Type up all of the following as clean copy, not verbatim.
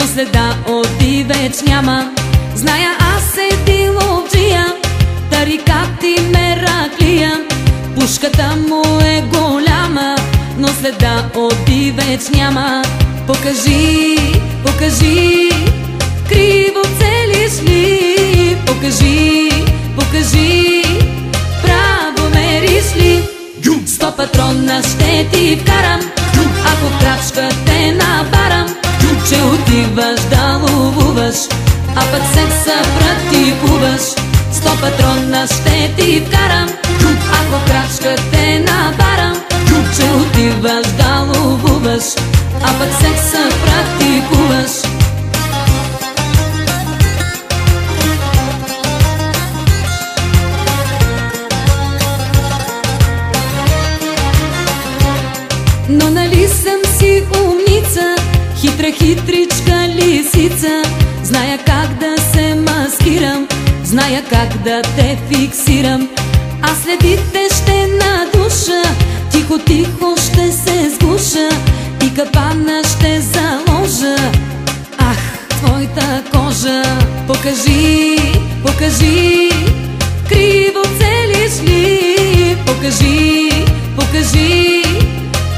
но следа от дивеч няма. Зная аз един ловджия, тарикат и мераклия. Пушката му е голяма, но следа от дивеч няма. Покажи, покажи, криво целиш ли? Покажи, покажи, право мериш ли? 100 патрона ще ти вкарам, ако в крачка те набарам, че отиваш да ловуваш, а пък секса практикуваш. 100 патрона ще ти вкарам, ако в крачка те набарам, че отиваш да ловуваш, а пък секса практикуваш. Но нали съм си умница, хитра хитричка лисица. Зная как да се маскирам, зная как да те фиксирам. Аз следите ще надуша, тихо тихо ще се сгуша и капана ще заложа. Ах, твоята кожа. Покажи, покажи, криво целиш ли? Покажи, покажи,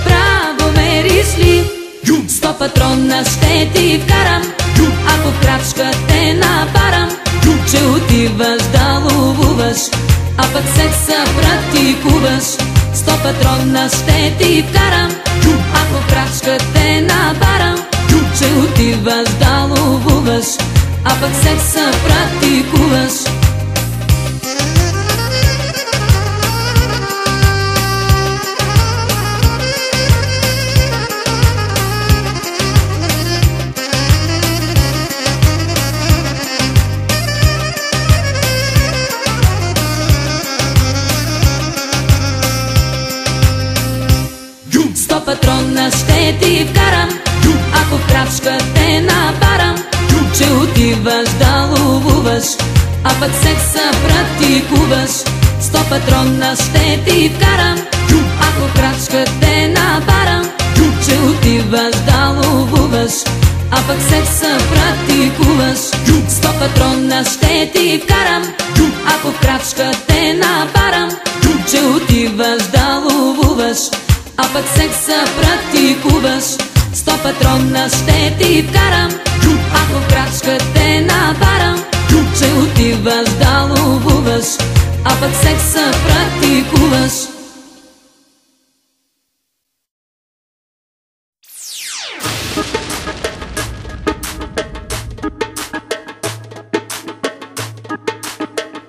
право мериш ли? 100 патрона ще ти вкарам, ако в крачка те набарам, че отиваш да ловуваш, а пък секса практикуваш. 100 патрона ще ти вкарам, ако в крачка те набарам, че отиваш да ловуваш, а пък секса практикуваш. Патрона ще ти вкарам, ако в крачка те набарам, че отиваш да ловуваш, а пък секса практикуваш. 100 патрона ще ти вкарам, ако в крачка те набарам, че отиваш да ловуваш, а пък секса практикуваш. 100 патрона ще ти вкарам, ако в крачка те набарам, че отиваш да ловуваш, а пък секса практикуваш. 100 патрона ще ти вкарам, ако в крачка те набарам, че отиваш да ловуваш, а пък секса практикуваш.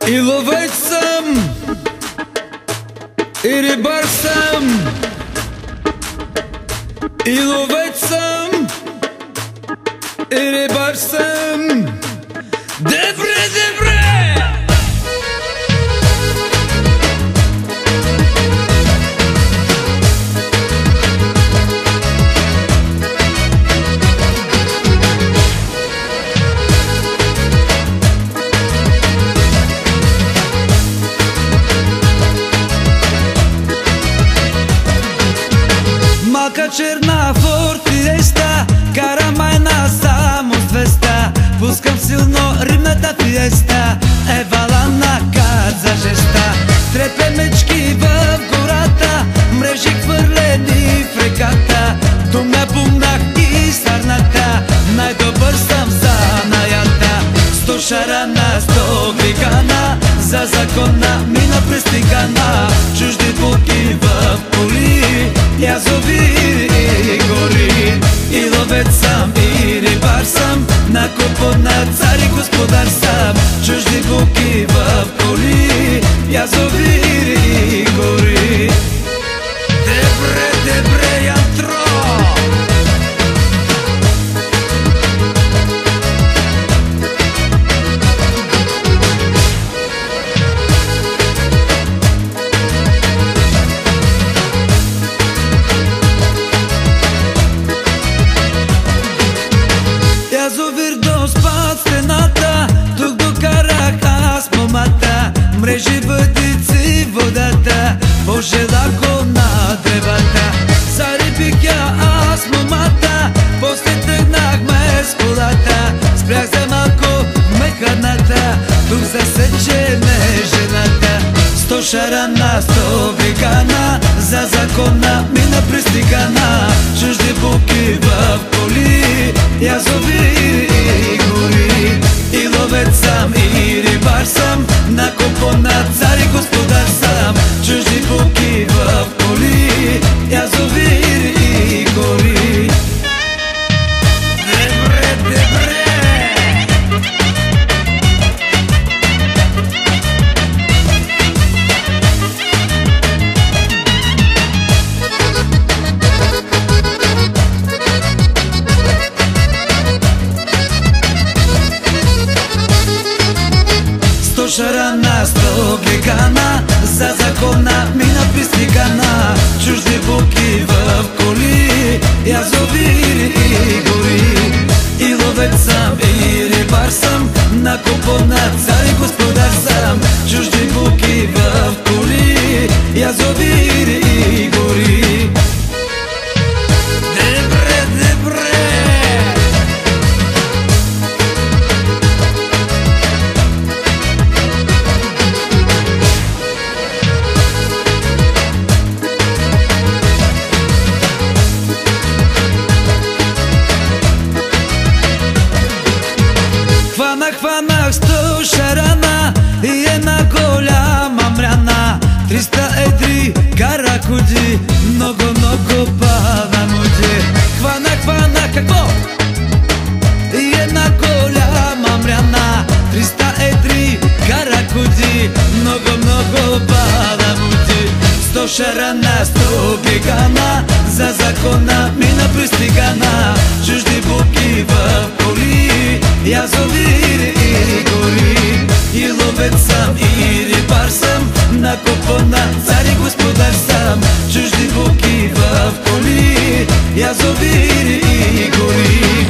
И ловец съм, и рибар съм, и ловец съм, и рибар съм. Дебре, дебре! Малка черна Форд Фиеста, карам майна само с 200. Пускам силно римната фиеста, евала на кат за жеста. Трепе мечки в гората, мрежи хвърлени в реката. Думна бумнах и сарната, най-добър съм за наята. 100 шара на 100 гликана, за закона мина през тигана. Чужди булки в коли, язовири и гори. И ловец съм, и рибар съм, на купо на цар и господар съм. Чужди булки в коли, язовири и гори. Дебре, дебре, янтро! Язовир до спад стената, тук докарах аз момата. Мрежи, въдици, водата, пожела го на древата. Зарибих я аз момата, после тръгнахме с колата. пристигана, чужди буки в коли, язовири и гори. И ловец съм, и рибар съм, на купона цар и господар съм. Чужди буки в коли, язовири и гори. Дебре, дебре. Шарана, стопикана, за закона мина пристигана. Чужди буки в коли, язовири и гори. И ловец съм, и рибар съм, на купона цар и господар съм. Чужди буки в коли, язовири и гори. Дебре, дебре. Хванах 100 шарана и една голяма мряна. 300 едри каракуджи, много паламуджи. Хванах какво? И една голяма мряна. 300 едри каракуджи, много паламуджи. 100 шарана, 100 бегана, за закона мина пристигана. Чужди буки в коли, язовири и гори. И ловец съм, и рибар съм, на купона цар и господар съм. Чужди буки в коли, язовири и гори.